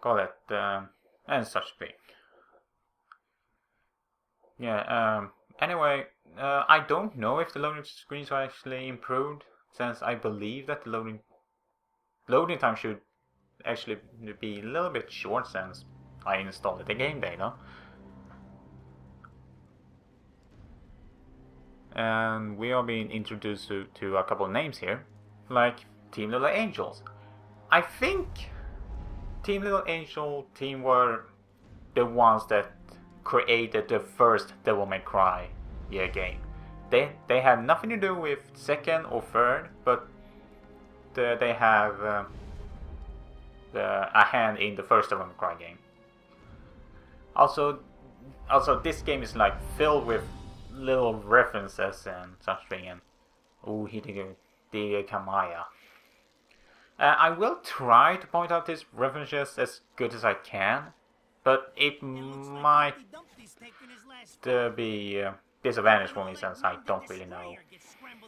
call it, and such thing. Yeah, anyway, I don't know if the loading screens are actually improved, since I believe that the loading time should actually be a little bit short since I installed the game data. And we are being introduced to a couple of names here, like Team Little Angels. I think Team Little Angel team were the ones that created the first Devil May Cry game. They have nothing to do with second or third, but they have a hand in the first Devil May Cry game. Also, this game is like filled with little references and such thing, and Oooh, the Kamaya. I will try to point out these references as good as I can, but it might be disadvantage for me since I don't really know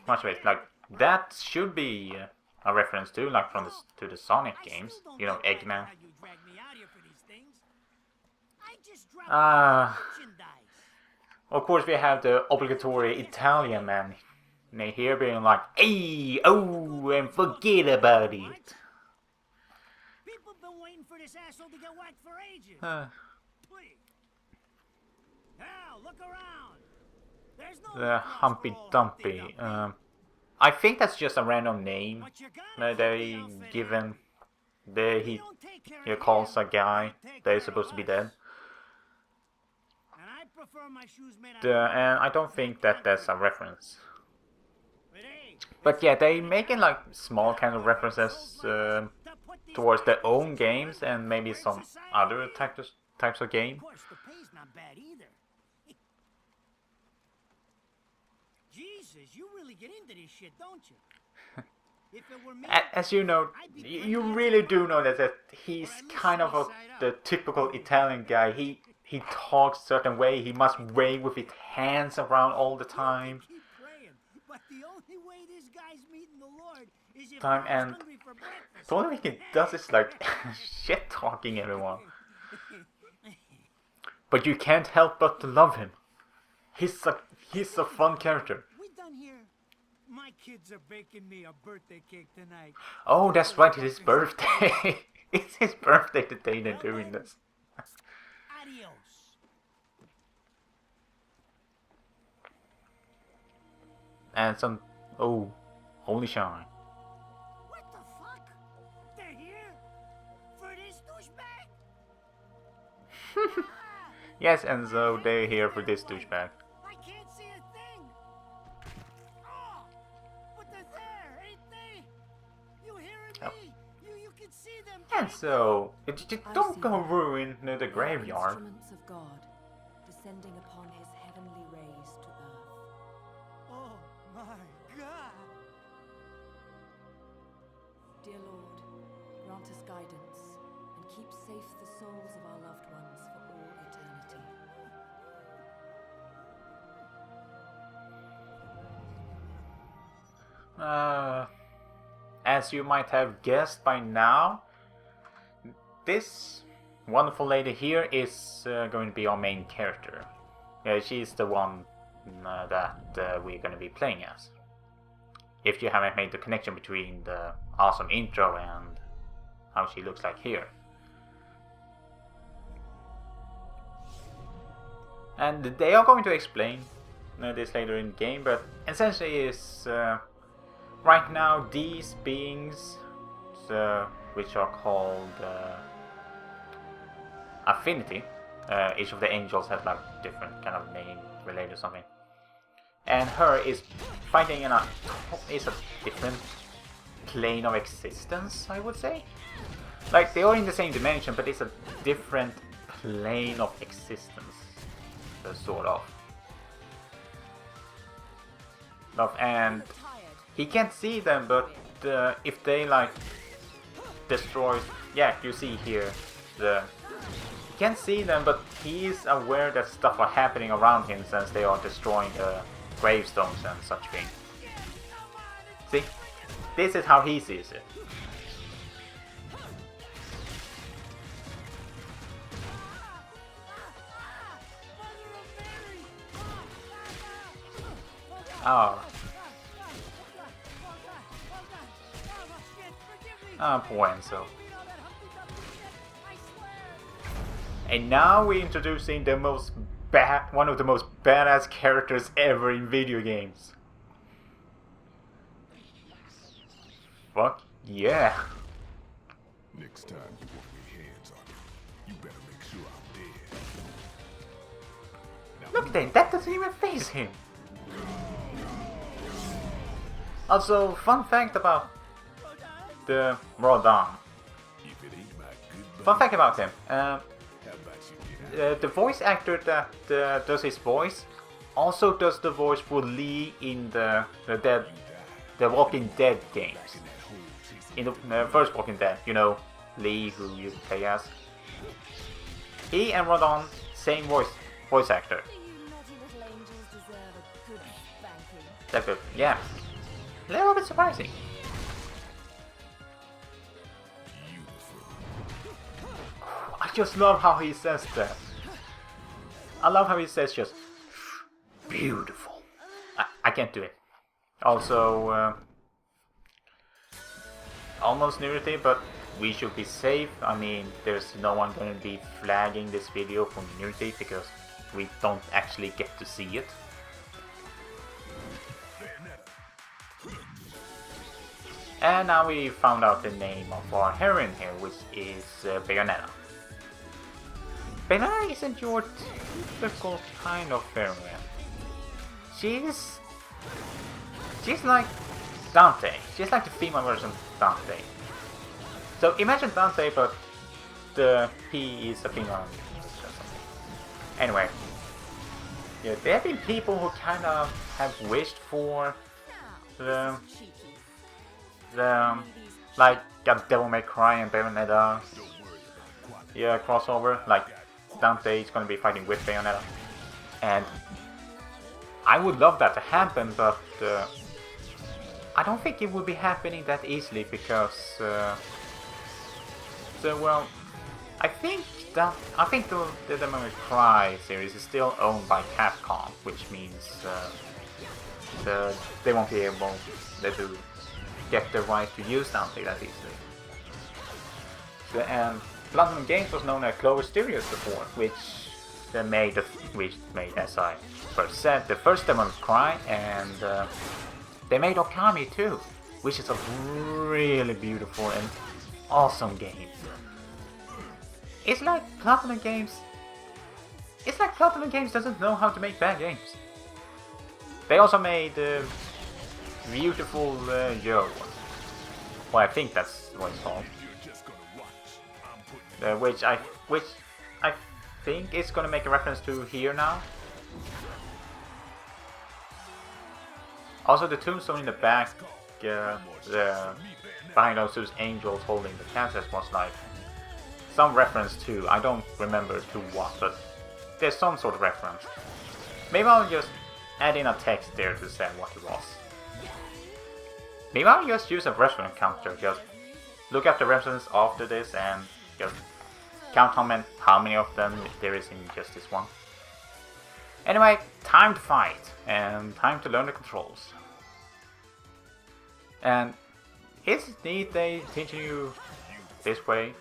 much of it. Like that should be a reference to, like from the Sonic games, you know, Eggman. Of course, we have the obligatory Italian man here being like, "Eyyy, oh, and forget about it." People been waiting for this asshole to get whacked for ages. Please. Now, look around. There's no The Humpy Dumpy. I think that's just a random name that they given. He calls a guy that is supposed to be dead. And I don't think that that's a reference. But yeah, they making like small kind of references towards their own games and maybe some other types of game. Jesus, you really get into this shit, don't you? As you know, you really do know that he's kind of the typical Italian guy. He talks a certain way. He must wave with his hands around all the time. And the only thing he does is like shit talking everyone. But you can't help but to love him. He's a fun character. My kids are baking me a birthday cake tonight. Oh, that's right, it's his birthday. It's his birthday today they're doing this. Adios. And some... Oh, holy shine. What the fuck? They're here? For this douchebag? Yes, and so they're here for this douchebag. I can't see a thing. Oh, but they're there, ain't they? You hearing me? You can see them. And so, don't go ruin the graveyard. Instruments of God, descending upon his heavenly rays to earth. Oh my God! Dear Lord, grant us guidance and keep safe the souls of our loved ones for all eternity. As you might have guessed by now, this wonderful lady here is going to be our main character. She's the one that we're going to be playing as. If you haven't made the connection between the awesome intro and how she looks like here. And they are going to explain this later in the game, but essentially is right now these beings, which are called Affinity, each of the angels have like different kind of name related or something, and her is fighting in a different plane of existence, I would say. Like they are in the same dimension, but it's a different plane of existence, sort of. And he can't see them, but if they like destroy, yeah, you see here he can't see them, but he is aware that stuff are happening around him since they are destroying the gravestones and such things. See, this is how he sees it. Oh. Ah, poor Enzo. And now we're introducing the one of the most badass characters ever in video games. Fuck yeah. Next time you want your hands on me, you better make sure I'm dead. Look at that, that doesn't even face him. Also, fun fact about the Rodan. If it ain't my good Fun fact about him. how about you get out? The voice actor that does his voice also does the voice for Lee in the Walking Dead games. In the first Walking Dead, you know, Lee, who you play as. He and Rodon, same voice actor. You naughty little angels deserve a good spanking. That's good, yeah. A little bit surprising. I just love how he says that. I love how he says just beautiful. I can't do it. Also, almost nudity, but we should be safe. I mean, there's no one going to be flagging this video for nudity because we don't actually get to see it. And now we found out the name of our heroine here, which is Bayonetta. Bayonetta isn't your typical kind of heroine. She's like Dante. She's like the female version of Dante. So imagine Dante, but he is a female. Anyway, yeah, there have been people who kind of have wished for the like a Devil May Cry and Bayonetta, yeah, crossover. Like Dante is gonna be fighting with Bayonetta, and I would love that to happen, but I don't think it would be happening that easily because, well, I think the Devil May Cry series is still owned by Capcom, which means they won't be able to get the right to use Dante that easily. And Platinum Games was known as Clover Studios before, which made, as I first said, the first Devil May Cry, and they made Okami too, which is a really beautiful and awesome game. It's like Platinum Games doesn't know how to make bad games. They also made beautiful Yo. Well, I think that's what it's called. Which I think is gonna make a reference to here now. Also, the tombstone in the back, behind those angels holding the cancers was like some reference to, I don't remember to what, but there's some sort of reference. Maybe I'll just add in a text there to say what it was. Maybe I'll just use a reference counter, just look at the references after this and just count how many of them there is in just this one. Anyway, time to fight, and time to learn the controls. And it's neat they teach you this way.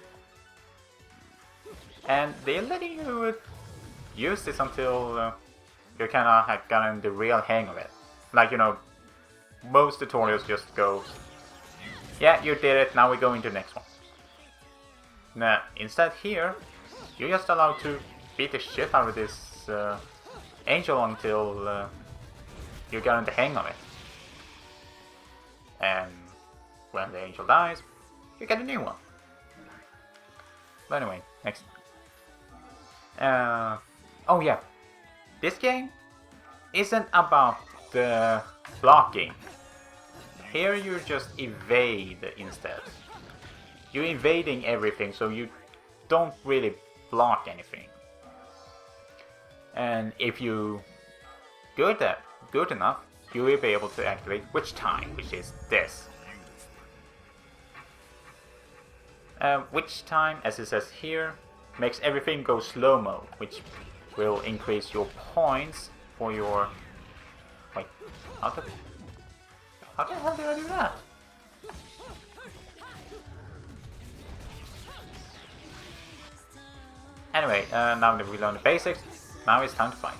And they're letting you use this until you kinda have gotten the real hang of it. Like, you know, most tutorials just go, yeah, you did it, now we go into the next one. Now, instead here, you're just allowed to beat the shit out of this angel until you get the hang of it. And when the angel dies, you get a new one. But anyway, next. Oh yeah, this game isn't about the blocking. Here you just evade instead. You're invading everything, so you don't really block anything. And if you good enough, you will be able to activate Witch Time, which is this. Witch Time, as it says here, makes everything go slow-mo, which will increase your points for your Wait, how the hell did I do that? Anyway, now that we learned the basics, now it's time to fight.